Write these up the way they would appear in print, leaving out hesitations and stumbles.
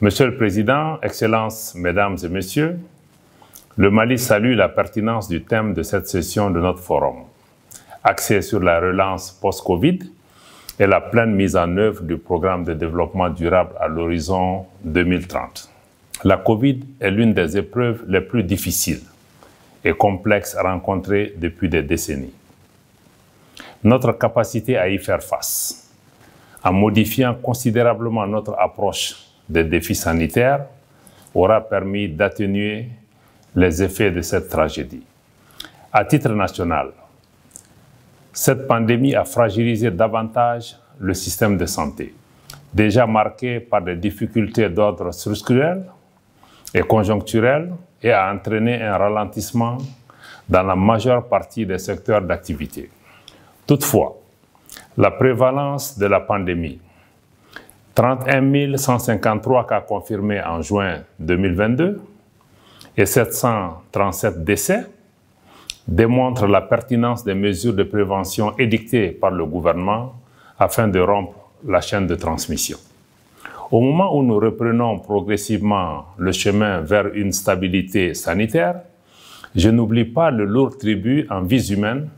Monsieur le Président, Excellences, Mesdames et Messieurs, le Mali salue la pertinence du thème de cette session de notre forum, axé sur la relance post-Covid et la pleine mise en œuvre du programme de développement durable à l'horizon 2030. La Covid est l'une des épreuves les plus difficiles et complexes rencontrées depuis des décennies. Notre capacité à y faire face, en modifiant considérablement notre approche des défis sanitaires, aura permis d'atténuer les effets de cette tragédie. À titre national, cette pandémie a fragilisé davantage le système de santé, déjà marqué par des difficultés d'ordre structurel et conjoncturel, et a entraîné un ralentissement dans la majeure partie des secteurs d'activité. Toutefois, la prévalence de la pandémie, 31 153 cas confirmés en juin 2022 et 737 décès, démontre la pertinence des mesures de prévention édictées par le gouvernement afin de rompre la chaîne de transmission. Au moment où nous reprenons progressivement le chemin vers une stabilité sanitaire, je n'oublie pas le lourd tribut en vies humaines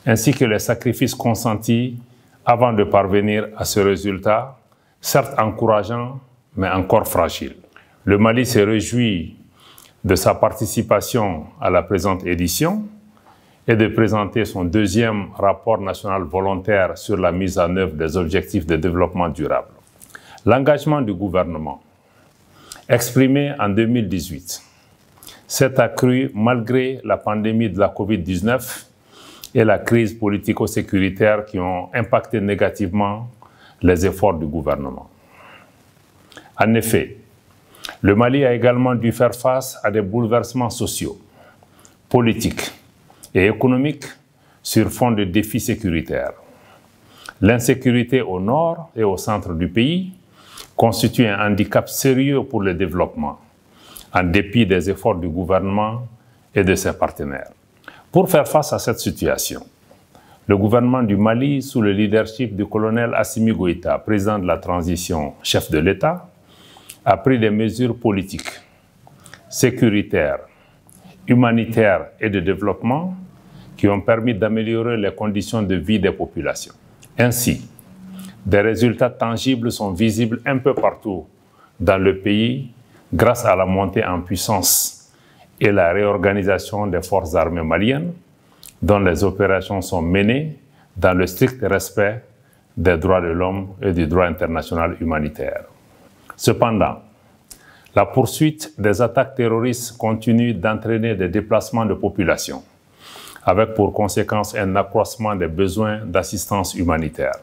ainsi que les sacrifices consentis avant de parvenir à ce résultat, certes encourageant, mais encore fragile. Le Mali se réjouit de sa participation à la présente édition et de présenter son deuxième rapport national volontaire sur la mise en œuvre des objectifs de développement durable. L'engagement du gouvernement, exprimé en 2018, s'est accru malgré la pandémie de la COVID-19 et la crise politico-sécuritaire qui ont impacté négativement les efforts du gouvernement. En effet, le Mali a également dû faire face à des bouleversements sociaux, politiques et économiques sur fond de défis sécuritaires. L'insécurité au nord et au centre du pays constitue un handicap sérieux pour le développement, en dépit des efforts du gouvernement et de ses partenaires. Pour faire face à cette situation, le gouvernement du Mali, sous le leadership du colonel Assimi Goïta, président de la transition, chef de l'État, a pris des mesures politiques, sécuritaires, humanitaires et de développement qui ont permis d'améliorer les conditions de vie des populations. Ainsi, des résultats tangibles sont visibles un peu partout dans le pays grâce à la montée en puissance et la réorganisation des forces armées maliennes, dont les opérations sont menées dans le strict respect des droits de l'homme et du droit international humanitaire. Cependant, la poursuite des attaques terroristes continue d'entraîner des déplacements de population, avec pour conséquence un accroissement des besoins d'assistance humanitaire.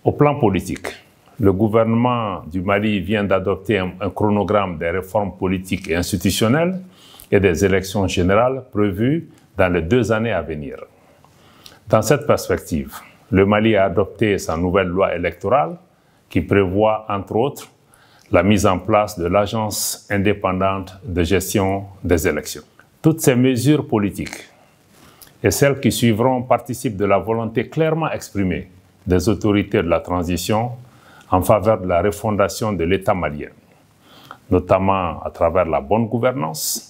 Au plan politique, le gouvernement du Mali vient d'adopter un chronogramme des réformes politiques et institutionnelles et des élections générales prévues dans les 2 années à venir. Dans cette perspective, le Mali a adopté sa nouvelle loi électorale qui prévoit, entre autres, la mise en place de l'Agence indépendante de gestion des élections. Toutes ces mesures politiques et celles qui suivront participent de la volonté clairement exprimée des autorités de la transition en faveur de la refondation de l'État malien, notamment à travers la bonne gouvernance,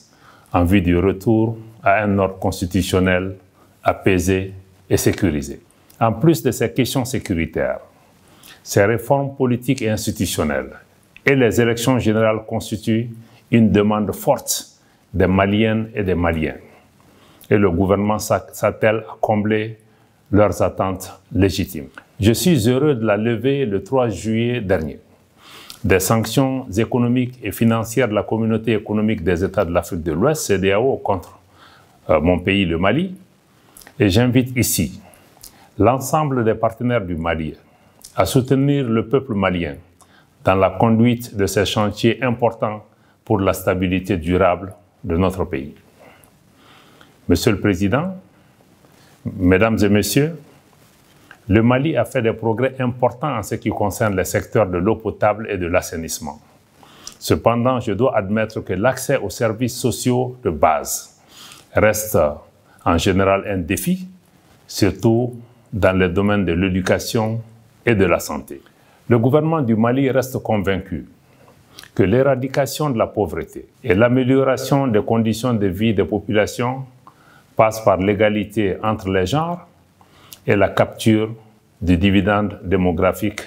en vue du retour à un ordre constitutionnel apaisé et sécurisé. En plus de ces questions sécuritaires, ces réformes politiques et institutionnelles et les élections générales constituent une demande forte des Maliennes et des Maliens. Et le gouvernement s'attelle à combler leurs attentes légitimes. Je suis heureux de la levée le 3 juillet dernier des sanctions économiques et financières de la Communauté économique des États de l'Afrique de l'Ouest, CEDEAO, contre mon pays, le Mali. Et j'invite ici l'ensemble des partenaires du Mali à soutenir le peuple malien dans la conduite de ces chantiers importants pour la stabilité durable de notre pays. Monsieur le Président, Mesdames et Messieurs, le Mali a fait des progrès importants en ce qui concerne les secteurs de l'eau potable et de l'assainissement. Cependant, je dois admettre que l'accès aux services sociaux de base reste en général un défi, surtout dans les domaines de l'éducation et de la santé. Le gouvernement du Mali reste convaincu que l'éradication de la pauvreté et l'amélioration des conditions de vie des populations passent par l'égalité entre les genres et la capture du dividende démographique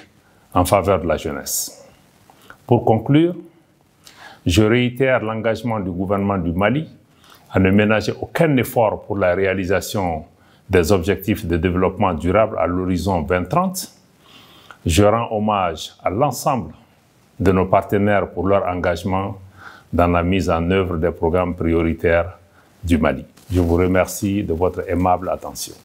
en faveur de la jeunesse. Pour conclure, je réitère l'engagement du gouvernement du Mali à ne ménager aucun effort pour la réalisation des objectifs de développement durable à l'horizon 2030. Je rends hommage à l'ensemble de nos partenaires pour leur engagement dans la mise en œuvre des programmes prioritaires du Mali. Je vous remercie de votre aimable attention.